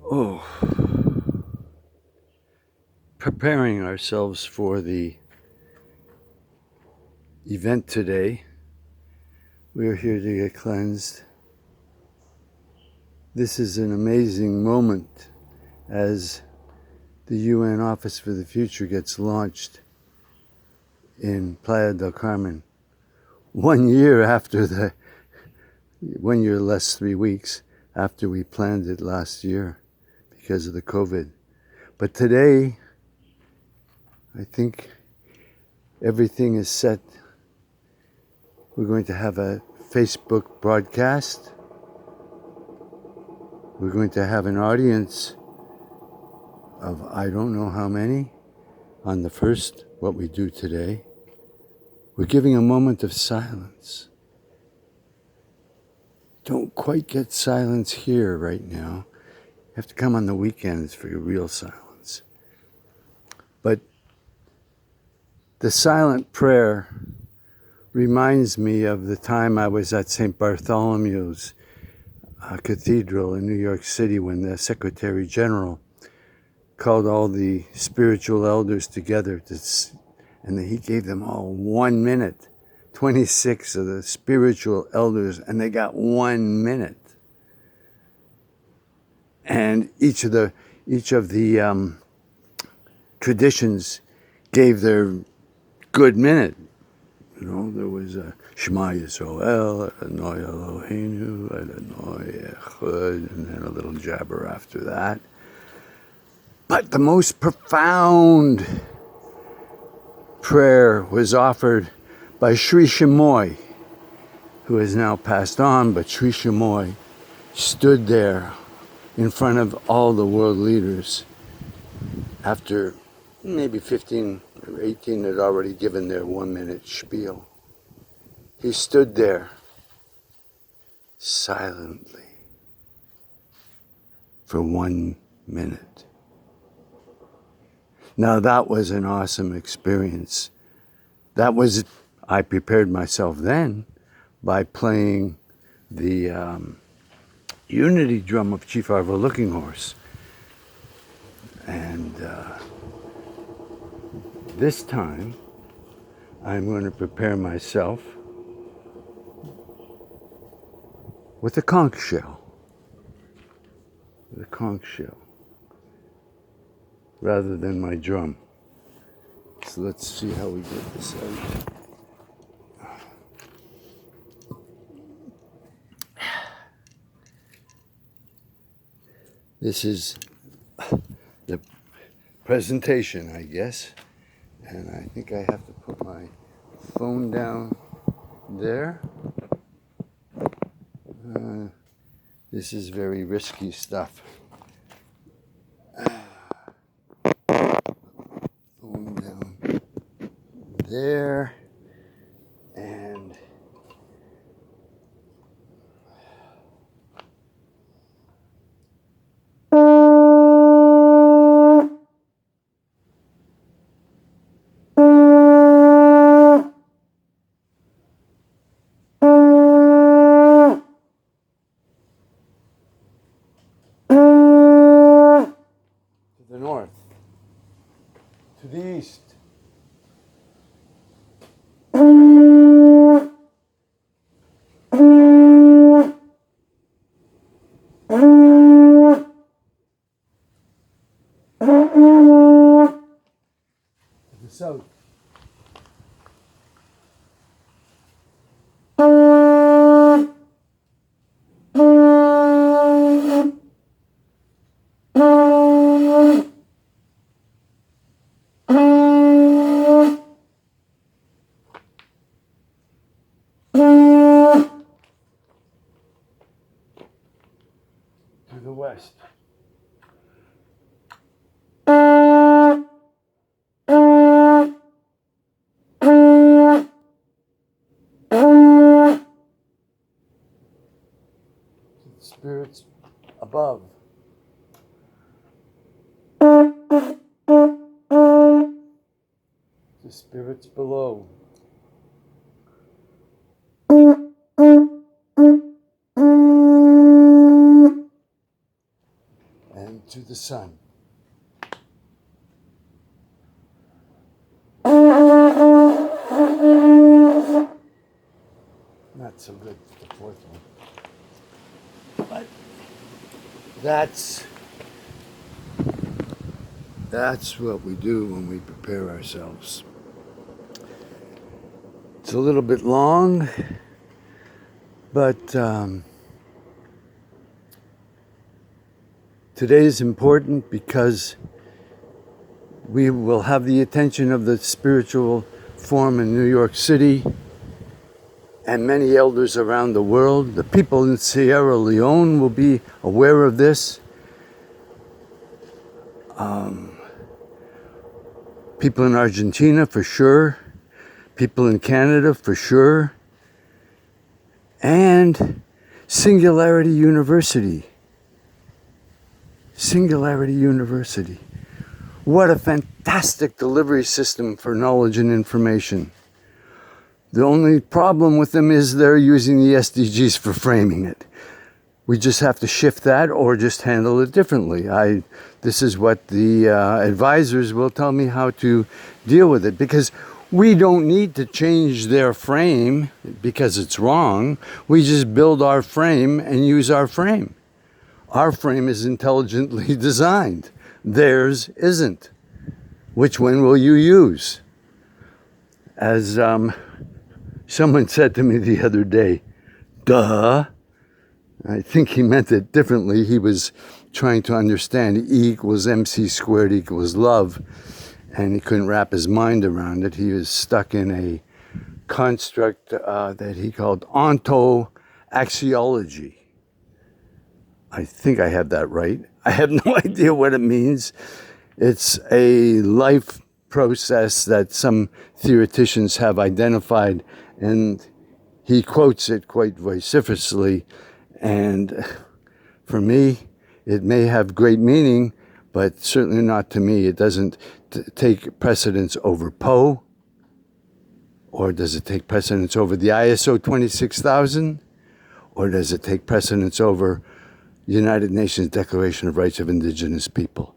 Oh, preparing ourselves for the event today. We're here to get cleansed. This is an amazing moment as the UN Office for the Future gets launched in Playa del Carmen. 1 year after 1 year less 3 weeks after we planned it last year because of the COVID. But today, I think everything is set. We're going to have a Facebook broadcast. We're going to have an audience of I don't know how many on the first, what we do today. We're giving a moment of silence. Don't quite get silence here right now. You have to come on the weekends for your real silence. But the silent prayer reminds me of the time I was at St. Bartholomew's Cathedral in New York City when the Secretary General called all the spiritual elders together and he gave them all 1 minute, 26 of the spiritual elders, and they got 1 minute. And each of the traditions gave their good minute. You know, there was a Shema Yisrael, Adonai Eloheinu, Adonai Echad, and then a little jabber after that. But the most profound prayer was offered by Sri Chinmoy, who has now passed on, but Sri Chinmoy stood there in front of all the world leaders after maybe 15 or 18 had already given their 1 minute spiel. He stood there silently for 1 minute. Now that was an awesome experience. I prepared myself then by playing the unity drum of Chief Arvo Looking Horse. And this time, I'm going to prepare myself with a conch shell. With a conch shell. Rather than my drum. So let's see how we get this out. This is the presentation, I guess. And I think I have to put my phone down there. This is very risky stuff. Phone down there. And to the north, to the east. To the south. To the west. To the spirits above. To spirits below. And to the sun. Not so good for the fourth one. But that's what we do when we prepare ourselves. It's a little bit long, but today is important because we will have the attention of the spiritual forum in New York City and many elders around the world. The people in Sierra Leone will be aware of this. People in Argentina for sure. People in Canada for sure. And Singularity University. Singularity University. What a fantastic delivery system for knowledge and information. The only problem with them is they're using the SDGs for framing it. We just have to shift that or just handle it differently. This is what the advisors will tell me how to deal with it, because we don't need to change their frame because it's wrong. We just build our frame and use our frame. Our frame is intelligently designed. Theirs isn't. Which one will you use? As someone said to me the other day, duh. I think he meant it differently. He was trying to understand E equals MC squared equals love, and he couldn't wrap his mind around it. He was stuck in a construct that he called ontoaxiology. I think I have that right. I have no idea what it means. It's a life process that some theoreticians have identified, and he quotes it quite vociferously. And for me, it may have great meaning, but certainly not to me. It doesn't take precedence over Poe, or does it take precedence over the ISO 26000, or does it take precedence over the United Nations Declaration of Rights of Indigenous People?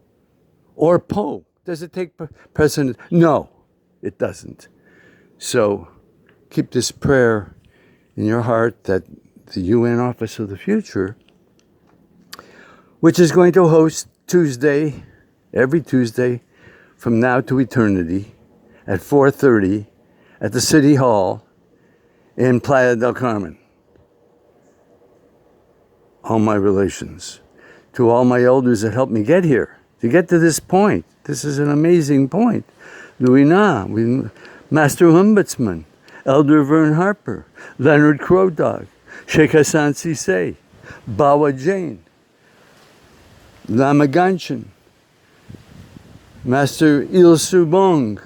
Or Poe, does it take precedence? No, it doesn't. So keep this prayer in your heart that the UN Office of the Future, which is going to host Tuesday, every Tuesday, from now to eternity, at 4:30 at the City Hall in Playa del Carmen. All my relations, to all my elders that helped me get here, to get to this point. This is an amazing point. Louis Na, Master Ombudsman, Elder Vern Harper, Leonard Crow Dog, Sheikh Hassan Sisay, Bawa Jane, Lama Ganshin, Master Il Subong,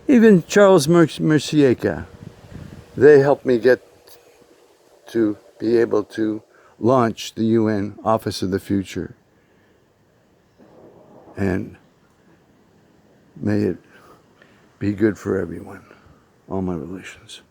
even Charles Mercieka. They helped me get to be able to launch the UN Office of the Future. And may it be good for everyone, all my relations.